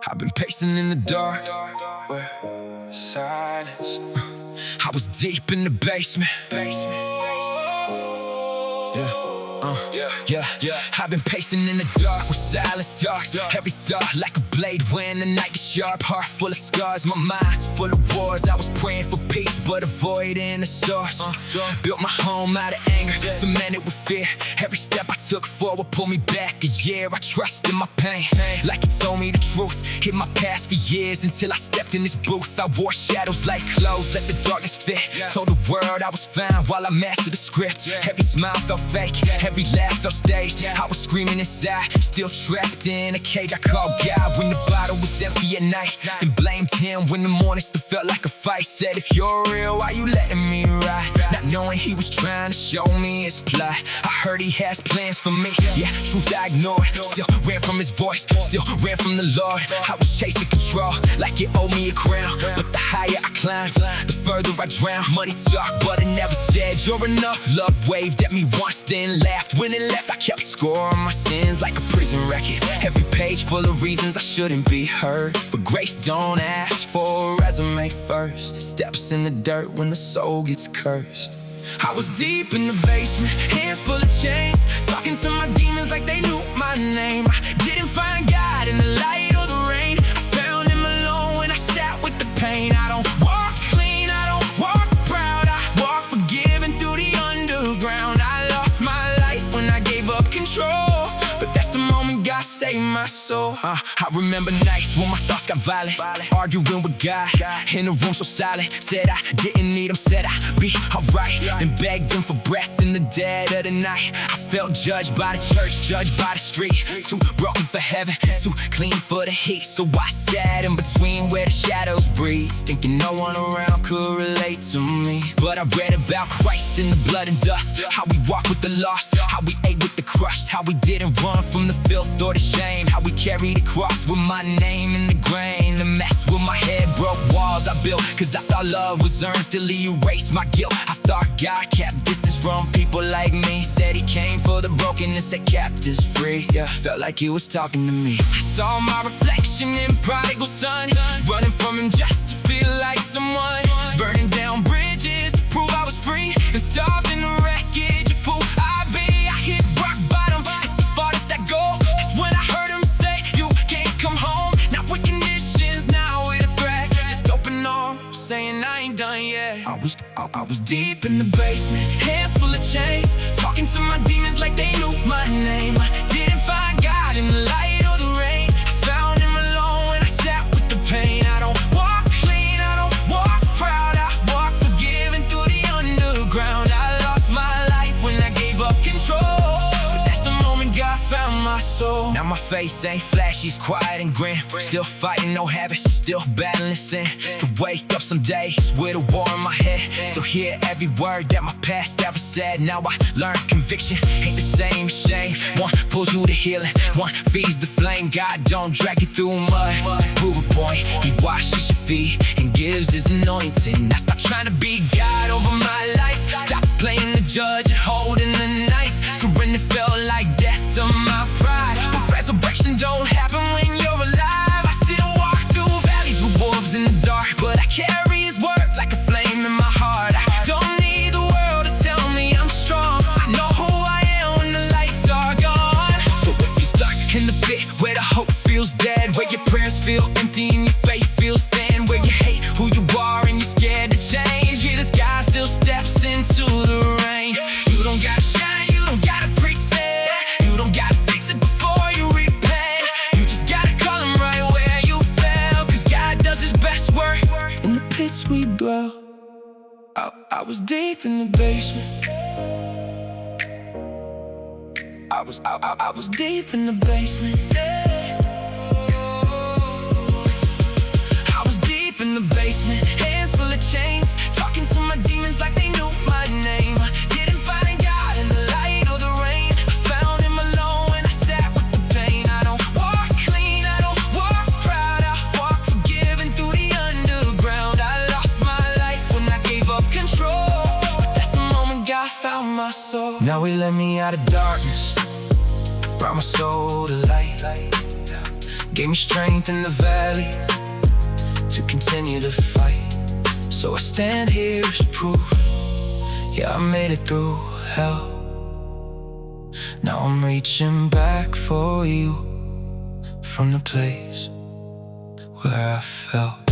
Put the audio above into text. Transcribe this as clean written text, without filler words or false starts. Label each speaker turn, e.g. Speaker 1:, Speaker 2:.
Speaker 1: I've been pacing in the dark
Speaker 2: where silence.
Speaker 1: I was deep in the basement. Yeah. I've been pacing in the dark where silence talks. Every thought like a blade when the night is sharp. Heart full of scars, my mind's full of wars. I was praying for peace but avoiding the source. Built my home out of anger, cemented with fear. Every step I took forward pulled me back a year. I trusted my pain like it told me the truth. Hid my past for years until I stepped in this booth. I wore shadows like clothes, let the darkness fit. Told the world I was fine while I mastered the script. Every smile felt fake, every laugh felt staged. I was screaming inside, still trapped in a cage. I called God when the bottle was empty at night, then blamed him when the morning still felt like a fight. Said, if you're real, why you letting me ride? Not knowing he was trying to show me his plight. I heard he has plans for me, yeah, truth I ignored. Still ran from his voice, still ran from the Lord. I was chasing control like it owed me a crown, but the higher I climbed, the further I drowned. Money talk, but it never said you're enough. Love waved at me once, then laughed. When it left, I kept score on my sins like a prison record. Every page full of reasons I shouldn't be hurt, but grace don't ask for a resume first. It steps in the dirt when the soul gets cursed. I was deep in the basement, hands full of chains, talking to my demons like they knew my name. I didn't find God in the light or the rain. I found him alone when I sat with the pain. I don't walk clean, I don't walk proud, I walk forgiven through the underground. I lost my life when I gave up control, but that's the moment God saved my soul. I remember nights when my thoughts got violent, arguing with God in a room so silent. Said I didn't need him, said I'd be alright, then begged him for breath in the dead of the night. I felt judged by the church, judged by the street. Too broken for heaven, too clean for the heat. So I sat in between where the shadows breathe, thinking no one around could relate to me. But I read about Christ in the blood and dust, how we walk with the lost, how we ate with the crushed, how we didn't run from the filth or the shame, how we carried a cross with my name in the grain. The mess with my head broke walls I built, cause I thought love was earned, still he erased my guilt. I thought God kept distance from people like me, said he came for the broken and set captives free. Yeah, felt like he was talking to me. I saw my reflection in prodigal son, running from him just to feel like someone, burning down bridges to prove I was free, and starved in the wreckage of who I be. I hit rock bottom, it's the farthest I go. That's when I heard him say, you can't come home, not with conditions, now with a threat. Just open arms, saying I ain't done yet. I was deep in the basement, hands full of chains, talking to my demons like they knew my name. I didn't find God in the light or the rain. I found him alone when I sat with the pain. I don't walk clean, I don't walk proud, I walk forgiven through the underground. I lost my life when I gave up control, but that's the moment God found my soul. Now my faith ain't flashy, it's quiet and grim. Still fighting no habits, still battling sin. Still wake up some days with a war in my head, still hear every word that my past ever said. Now I learn conviction ain't the same as shame. One pulls you to healing, one feeds the flame. God don't drag you through mud, prove a point. He washes your feet and gives his anointing. I stopped trying to be God over my life, stop playing the judge and holding the knife. Surrender felt like death to my pride, but resurrection don't happen when you're alive. I still walk through valleys with wolves in the dark, but I carry his word like a flame in my heart. I don't need the world to tell me I'm strong, I know who I am when the lights are gone. So if you're stuck in the pit where the hope feels dead, where your prayers feel empty and your faith feels thin, where you hate who you are and you're scared to change, yeah, this guy still steps into the rain. You don't gotta shine, you don't gotta pretend, you don't gotta fix it before you repent. You just gotta call him right where you fell, cause God does his best work in the pits we dwell. I was deep in the basement, I was deep in the basement, yeah. I was deep in the basement, hands full of chains, talking to my demons like they knew my name. I didn't find God in the light or the rain. I found him alone when I sat with the pain. I don't walk clean, I don't walk proud, I walk forgiven through the underground. I lost my life when I gave up control, but that's the moment God found my soul. Now he let me out of darkness, brought my soul to light. gave me strength in the valley to continue to fight. So I stand here as proof, yeah, I made it through hell. Now I'm reaching back for you from the place where I fell.